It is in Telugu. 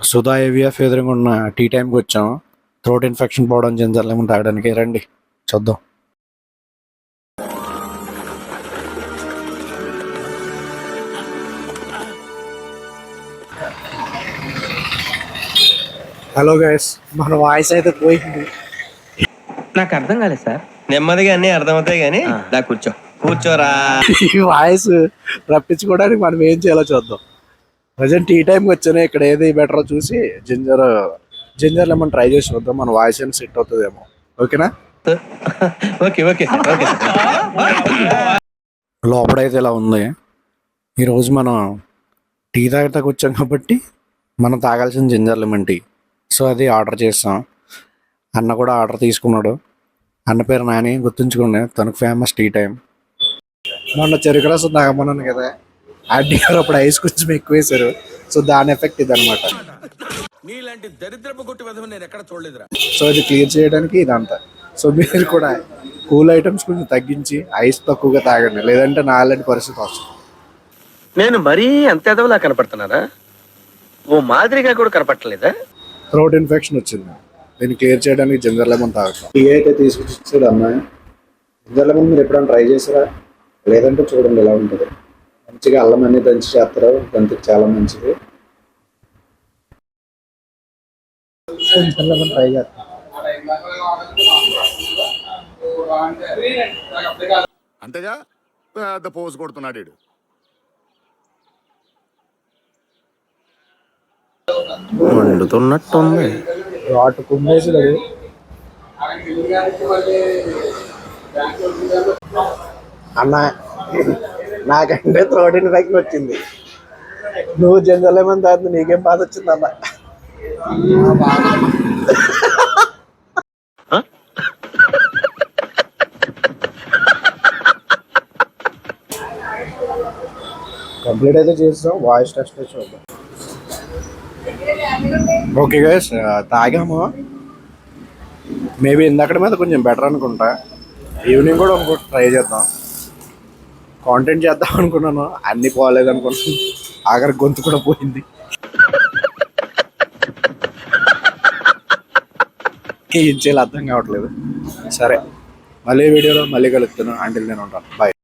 సుధా ఏవిఎఫ్ ఎదురుగా ఉన్న టీ టైంకి వచ్చాం. థ్రోట్ ఇన్ఫెక్షన్ పోవడం జింజర్ లెమన్ తాగడానికి రండి చూద్దాం. హలో గైస్, మన వాయిస్ అయితే పోయింది. నాకు అర్థం కాలేదు సార్. నెమ్మదిగా అన్ని అర్థమవుతాయి కానీ దా కూర్చోరా. ఈ వాయిస్ రప్పించుకోవడానికి మనం ఏం చేయాలో చూద్దాం. ప్రజెంట్ టీ టైంకి వచ్చాను. ఇక్కడ ఏది బెటరో చూసి జింజర్ లెమన్ ట్రై చేసి చూద్దాం. మన వాయిస్ ఏం సెట్ అవుతుందేమో. ఓకేనా? Okay okay okay. లోపడైతే ఇలా ఉంది. ఈరోజు మనం టీ తాగటానికి వచ్చాం కాబట్టి మనం తాగాల్సిన జింజర్ లెమన్ టీ. సో అది ఆర్డర్ చేస్తాం. అన్న కూడా ఆర్డర్ తీసుకున్నాడు. అన్న పేరు నాని, గుర్తుంచుకోండి. తనకు ఫేమస్ టీ టైం. మొన్న చెరుకు రసం తాగమన్నాను కదా, ఆంటీ గారు అప్పుడు ఐస్ కొంచెం ఎక్కువ వేశారు. సో దాని ఎఫెక్ట్ ఇది అనమాట. సో ఇది క్లియర్ చేయడానికి ఇదంతా. సో మీరు కూడా కూల్ ఐటమ్స్ కొంచెం తగ్గించి ఐస్ తక్కువగా తాగండి, లేదంటే నా అలాంటి పరిస్థితి వస్తుంది. నేను మరీ అంత ఎదవలా కనపడుతున్నారా? ఓ మాదిరిగా కూడా కనపడలేదా? థ్రోట్ ఇన్ఫెక్షన్ వచ్చింది. దీన్ని క్లియర్ చేయడానికి జింజర్ లెమన్ తాగుతాం. టీ అయితే తీసుకొచ్చాడు అమ్మాయి. జింజర్ లెమన్ మీరు ఎప్పుడైనా ట్రై చేసారా? లేదంటే చూడండి ఎలా ఉంటుంది. మంచిగా అల్లం అన్ని దంచి చేస్తారు. గంతుకు చాలా మంచిది. జింజర్ లెమన్ ట్రై చేస్తాం. అంతేగా పెద్ద పోజు కొడుతున్నాడు వీడు. వండుతున్నట్టుంది. వాటి కుమ్మేసి అన్న, నాకంటే థ్రోట్ ఇన్ఫెక్షన్ వచ్చింది. నువ్వు జింజర్ లెమన్ తాగుతుంది, నీకేం బాధ వచ్చింది అన్న? కంప్లీట్ అయితే చేస్తాం. వాయిస్ టెస్ట్ చూద్దాం. ఓకే గైస్, తాగాము. మేబీ ఇందక్కడ మీద కొంచెం బెటర్ అనుకుంటా. ఈవినింగ్ కూడా ఇంకోటి ట్రై చేద్దాం. కాంటెంట్ చేద్దాం అనుకున్నాను, అన్నీ పోలేదు అనుకున్నాను. ఆఖరి గొంతు కూడా పోయింది. ఏం చేయాలో అర్థం కావట్లేదు. సరే, మళ్ళీ వీడియోలో మళ్ళీ కలుస్తాను. అంటిల్ నేను ఉంటాను. బాయ్.